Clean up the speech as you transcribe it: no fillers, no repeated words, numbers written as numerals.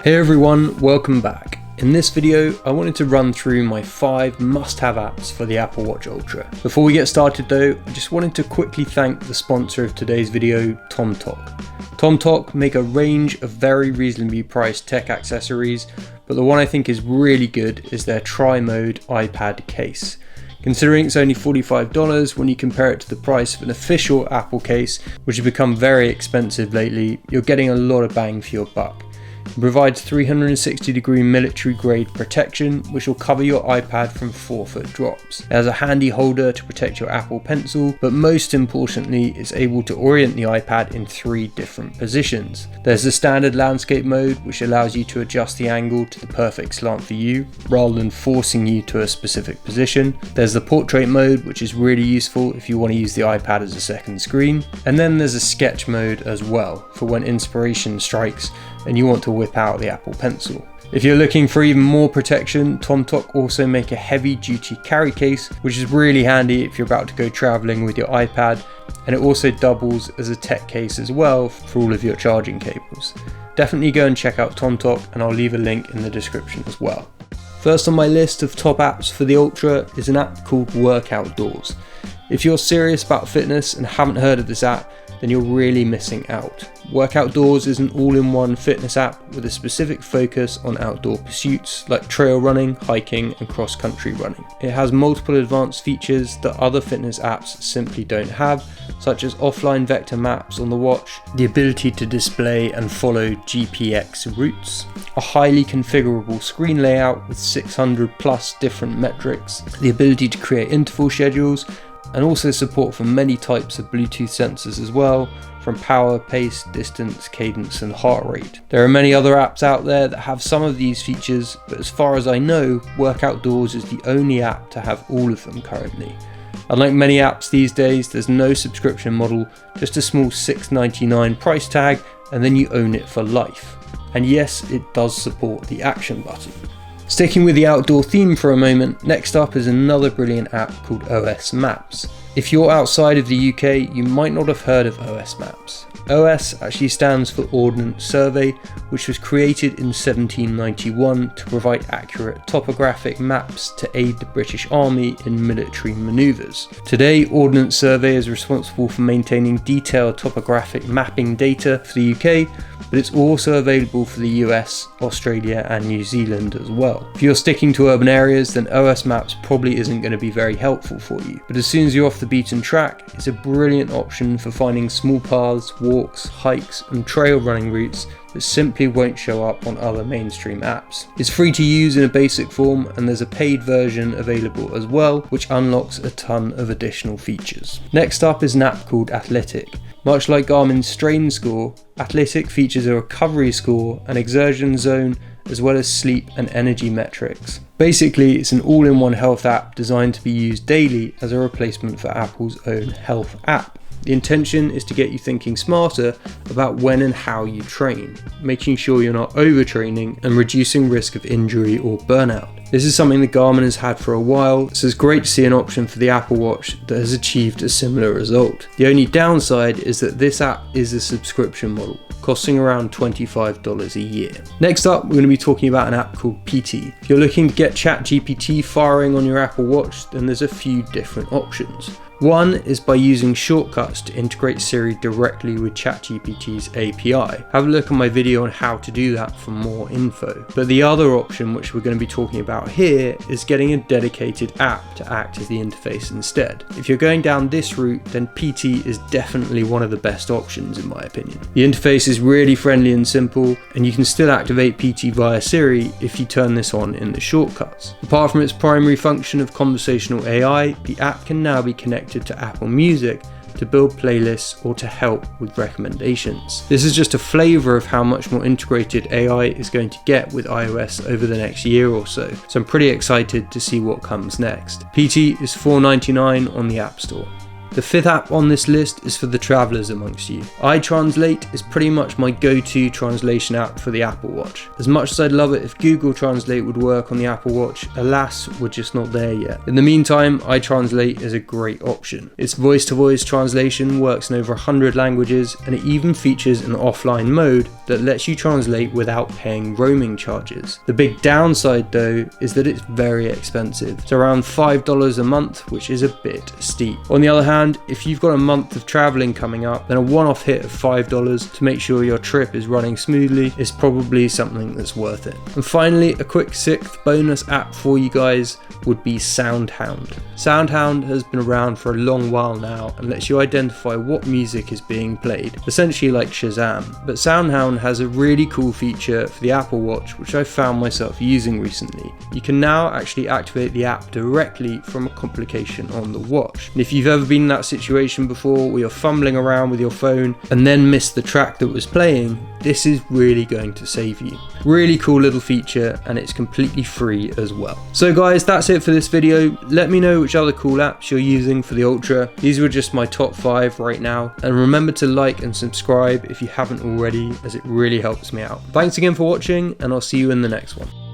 Hey everyone, welcome back. In this video, I wanted to run through my 5 must-have apps for the Apple Watch Ultra. Before we get started though, I just wanted to quickly thank the sponsor of today's video, TomTok. TomTok make a range of very reasonably priced tech accessories, but the one I think is really good is their tri-mode iPad case. Considering it's only $45 when you compare it to the price of an official Apple case, which has become very expensive lately, you're getting a lot of bang for your buck. It provides 360-degree military-grade protection, which will cover your iPad from 4-foot drops. It has a handy holder to protect your Apple Pencil, but most importantly, it's able to orient the iPad in 3 different positions. There's the standard landscape mode, which allows you to adjust the angle to the perfect slant for you, rather than forcing you to a specific position. There's the portrait mode, which is really useful if you want to use the iPad as a second screen. And then there's a sketch mode as well, for when inspiration strikes and you want to whip out the Apple Pencil. If you're looking for even more protection, TomTok also make a heavy duty carry case, which is really handy if you're about to go traveling with your iPad, and it also doubles as a tech case as well for all of your charging cables. Definitely go and check out TomTok, and I'll leave a link in the description as well. First on my list of top apps for the Ultra is an app called Workoutdoors. If you're serious about fitness and haven't heard of this app, then you're really missing out. Workoutdoors is an all-in-one fitness app with a specific focus on outdoor pursuits like trail running, hiking and cross-country running. It has multiple advanced features that other fitness apps simply don't have, such as offline vector maps on the watch, the ability to display and follow GPX routes, a highly configurable screen layout with 600 plus different metrics, the ability to create interval schedules, and also support for many types of Bluetooth sensors as well, from power, pace, distance, cadence and heart rate. There are many other apps out there that have some of these features, but as far as I know, Workoutdoors is the only app to have all of them currently. Unlike many apps these days, there's no subscription model, just a small $6.99 price tag, and then you own it for life. And yes, it does support the action button. Sticking with the outdoor theme for a moment, next up is another brilliant app called OS Maps. If you're outside of the UK, you might not have heard of OS Maps. OS actually stands for Ordnance Survey, which was created in 1791 to provide accurate topographic maps to aid the British Army in military manoeuvres. Today, Ordnance Survey is responsible for maintaining detailed topographic mapping data for the UK, but it's also available for the US, Australia and New Zealand as well. If you're sticking to urban areas, then OS Maps probably isn't going to be very helpful for you, but as soon as you're off the beaten track, it's a brilliant option for finding small paths, walks, hikes and trail running routes that simply won't show up on other mainstream apps. It's free to use in a basic form, and there's a paid version available as well, which unlocks a ton of additional features. Next up is an app called Athletic. Much like Garmin's strain score, Athletic features a recovery score, an exertion zone, as well as sleep and energy metrics. Basically, it's an all-in-one health app designed to be used daily as a replacement for Apple's own health app. The intention is to get you thinking smarter about when and how you train, making sure you're not overtraining and reducing risk of injury or burnout. This is something that Garmin has had for a while, so it's great to see an option for the Apple Watch that has achieved a similar result. The only downside is that this app is a subscription model, costing around $25 a year. Next up, we're going to be talking about an app called PT. If you're looking to get ChatGPT firing on your Apple Watch, then there's a few different options. One is by using shortcuts to integrate Siri directly with ChatGPT's API. Have a look at my video on how to do that for more info. But the other option, which we're going to be talking about here, is getting a dedicated app to act as the interface instead. If you're going down this route, then PT is definitely one of the best options in my opinion. The interface is really friendly and simple, and you can still activate PT via Siri if you turn this on in the shortcuts. Apart from its primary function of conversational AI, the app can now be connected to Apple Music to build playlists or to help with recommendations. This is just a flavour of how much more integrated AI is going to get with iOS over the next year or so I'm pretty excited to see what comes next. PT is $4.99 on the App Store. The 5th app on this list is for the travellers amongst you. iTranslate is pretty much my go-to translation app for the Apple Watch. As much as I'd love it if Google Translate would work on the Apple Watch, alas, we're just not there yet. In the meantime, iTranslate is a great option. Its voice-to-voice translation works in over 100 languages, and it even features an offline mode that lets you translate without paying roaming charges. The big downside though is that it's very expensive. It's around $5 a month, which is a bit steep. On the other hand, if you've got a month of traveling coming up, then a one-off hit of $5 to make sure your trip is running smoothly is probably something that's worth it. And finally, a quick 6th bonus app for you guys would be SoundHound. SoundHound has been around for a long while now and lets you identify what music is being played, essentially like Shazam. But SoundHound has a really cool feature for the Apple Watch, which I found myself using recently. You can now actually activate the app directly from a complication on the watch. And if you've ever been in that situation before where you're fumbling around with your phone and then missed the track that was playing, this is really going to save you. Really cool little feature, and it's completely free as well. So guys, that's it for this video. Let me know which other cool apps you're using for the Ultra. These were just my top 5 right now, and remember to like and subscribe if you haven't already, as it really helps me out. Thanks again for watching, and I'll see you in the next one.